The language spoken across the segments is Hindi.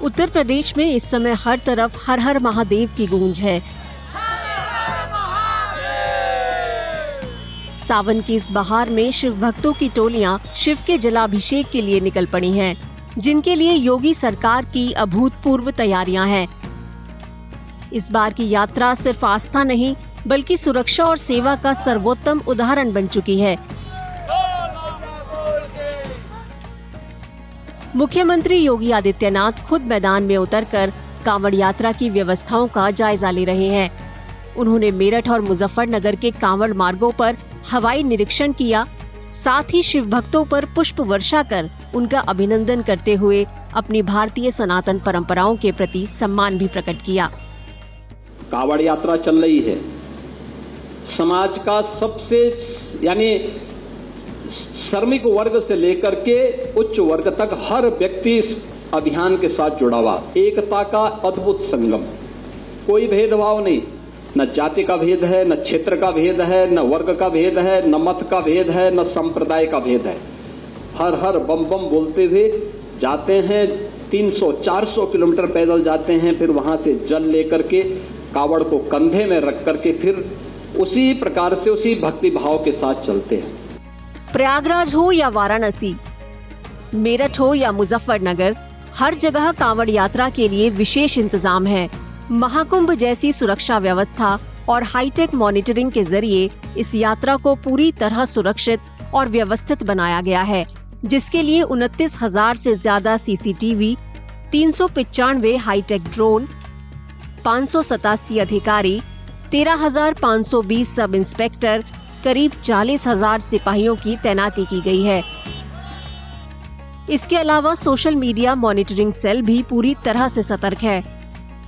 उत्तर प्रदेश में इस समय हर तरफ हर हर महादेव की गूंज है। सावन की इस बहार में शिव भक्तों की टोलियां शिव के जलाभिषेक के लिए निकल पड़ी हैं, जिनके लिए योगी सरकार की अभूतपूर्व तैयारियां हैं। इस बार की यात्रा सिर्फ आस्था नहीं बल्कि सुरक्षा और सेवा का सर्वोत्तम उदाहरण बन चुकी है। मुख्यमंत्री योगी आदित्यनाथ खुद मैदान में उतरकर कांवड़ यात्रा की व्यवस्थाओं का जायजा ले रहे हैं। उन्होंने मेरठ और मुजफ्फरनगर के कांवड़ मार्गों पर हवाई निरीक्षण किया, साथ ही शिव भक्तों पर पुष्प वर्षा कर उनका अभिनंदन करते हुए अपनी भारतीय सनातन परंपराओं के प्रति सम्मान भी प्रकट किया। कांवड़ यात्रा चल रही है। समाज का सबसे यानी श्रमिक वर्ग से लेकर के उच्च वर्ग तक हर व्यक्ति इस अभियान के साथ जुड़ा हुआ। एकता का अद्भुत संगम, कोई भेदभाव नहीं, न जाति का भेद है, न क्षेत्र का भेद है, न वर्ग का भेद है, न मत का भेद है, न संप्रदाय का भेद है। हर हर बम बम बोलते हुए जाते हैं। 300-400 किलोमीटर पैदल जाते हैं, फिर वहां से जल लेकर के कावड़ को कंधे में रख करके फिर उसी प्रकार से उसी भक्ति भाव के साथ चलते हैं। प्रयागराज हो या वाराणसी, मेरठ हो या मुजफ्फरनगर, हर जगह कांवड़ यात्रा के लिए विशेष इंतजाम है। महाकुंभ जैसी सुरक्षा व्यवस्था और हाईटेक मॉनिटरिंग के जरिए इस यात्रा को पूरी तरह सुरक्षित और व्यवस्थित बनाया गया है, जिसके लिए 29,000 से ज्यादा CCTV, 395 हाईटेक ड्रोन, 587 अधिकारी, 13,520 सब इंस्पेक्टर, करीब 40,000 सिपाहियों की तैनाती की गई है। इसके अलावा सोशल मीडिया मॉनिटरिंग सेल भी पूरी तरह से सतर्क है।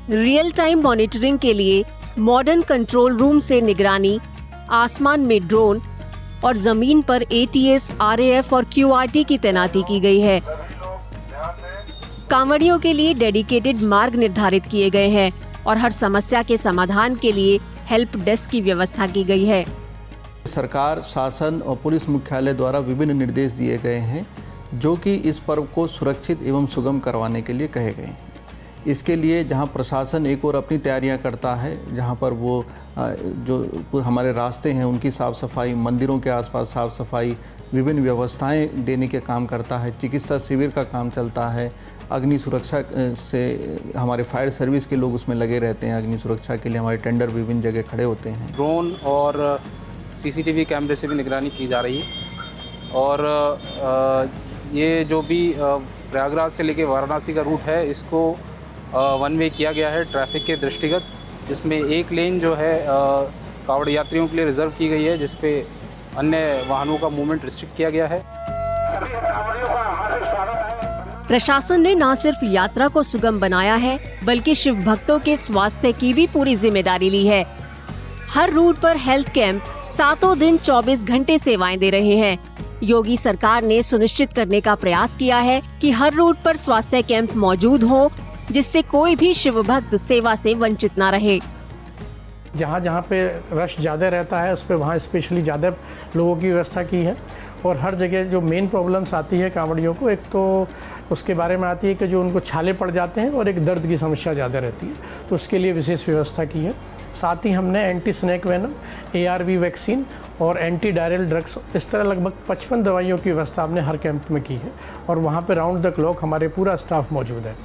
रियल टाइम मॉनिटरिंग के लिए मॉडर्न कंट्रोल रूम से निगरानी, आसमान में ड्रोन और जमीन पर ATS, RAF और QRT की तैनाती की गई है। कांवड़ियों के लिए डेडिकेटेड मार्ग निर्धारित किए गए हैं और हर समस्या के समाधान के लिए हेल्प डेस्क की व्यवस्था की गई है। सरकार, शासन और पुलिस मुख्यालय द्वारा विभिन्न निर्देश दिए गए हैं, जो कि इस पर्व को सुरक्षित एवं सुगम करवाने के लिए कहे गए हैं। इसके लिए जहां प्रशासन एक और अपनी तैयारियां करता है, जहां पर वो जो हमारे रास्ते हैं उनकी साफ़ सफाई, मंदिरों के आसपास साफ़ सफाई, विभिन्न व्यवस्थाएं देने के काम करता है, चिकित्सा शिविर का काम चलता है, अग्नि सुरक्षा से हमारे फायर सर्विस के लोग उसमें लगे रहते हैं। अग्नि सुरक्षा के लिए हमारे टेंडर विभिन्न जगह खड़े होते हैं। ड्रोन और CCTV कैमरे से भी निगरानी की जा रही है। और ये जो भी प्रयागराज से लेके वाराणसी का रूट है, इसको 1 वे किया गया है ट्रैफिक के दृष्टिगत, जिसमें एक लेन जो है कावड़ यात्रियों के लिए रिजर्व की गई है, जिस पे अन्य वाहनों का मूवमेंट रिस्ट्रिक्ट किया गया है। प्रशासन ने न सिर्फ यात्रा को सुगम बनाया है, बल्कि शिव भक्तों के स्वास्थ्य की भी पूरी जिम्मेदारी ली है। हर रूट पर हेल्थ कैंप सातों दिन 24 घंटे सेवाएं दे रहे हैं। योगी सरकार ने सुनिश्चित करने का प्रयास किया है कि हर रूट पर स्वास्थ्य कैंप मौजूद हो, जिससे कोई भी शिव भक्त सेवा से वंचित न रहे। जहाँ जहाँ पे रश ज़्यादा रहता है, उस पर वहाँ स्पेशली ज़्यादा लोगों की व्यवस्था की है। और हर जगह जो मेन प्रॉब्लम्स आती है कांवड़ियों को, एक तो उसके बारे में आती है कि जो उनको छाले पड़ जाते हैं और एक दर्द की समस्या ज़्यादा रहती है, तो उसके लिए विशेष व्यवस्था की है। साथ ही हमने anti snake venom, ARV vaccine और एंटी डायरियल ड्रग्स, इस तरह लगभग 55 दवाइयों की व्यवस्था हमने हर कैंप में की है। और वहाँ पे राउंड द क्लॉक हमारे पूरा स्टाफ मौजूद है।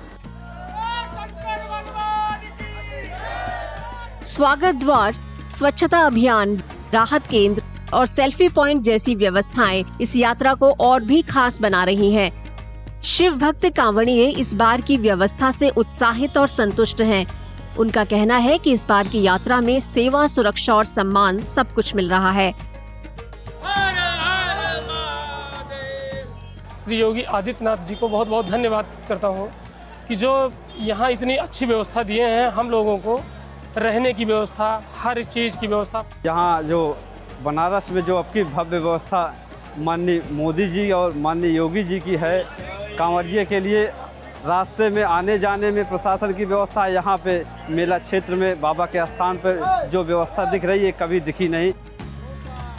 स्वागत द्वार, स्वच्छता अभियान, राहत केंद्र और सेल्फी पॉइंट जैसी व्यवस्थाएं इस यात्रा को और भी खास बना रही हैं। शिव भक्त कांवड़िये इस बार की व्यवस्था से उत्साहित और संतुष्ट हैं। उनका कहना है कि इस बार की यात्रा में सेवा, सुरक्षा और सम्मान सब कुछ मिल रहा है। श्री योगी आदित्यनाथ जी को बहुत बहुत धन्यवाद करता हूँ कि जो यहाँ इतनी अच्छी व्यवस्था दिए हैं हम लोगों को, रहने की व्यवस्था, हर चीज़ की व्यवस्था। यहाँ जो बनारस में जो आपकी भव्य व्यवस्था माननीय मोदी जी और माननीय योगी जी की है, कांवड़िये के लिए रास्ते में आने जाने में प्रशासन की व्यवस्था, यहाँ पे मेला क्षेत्र में बाबा के स्थान पर जो व्यवस्था दिख रही है कभी दिखी नहीं।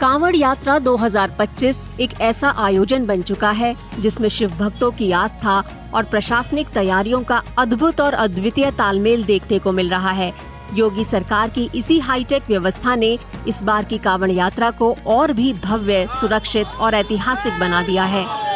कांवड़ यात्रा 2025 एक ऐसा आयोजन बन चुका है जिसमें शिव भक्तों की आस्था और प्रशासनिक तैयारियों का अद्भुत और अद्वितीय तालमेल देखने को मिल रहा है। योगी सरकार की इसी हाईटेक व्यवस्था ने इस बार की कांवड़ यात्रा को और भी भव्य, सुरक्षित और ऐतिहासिक बना दिया है।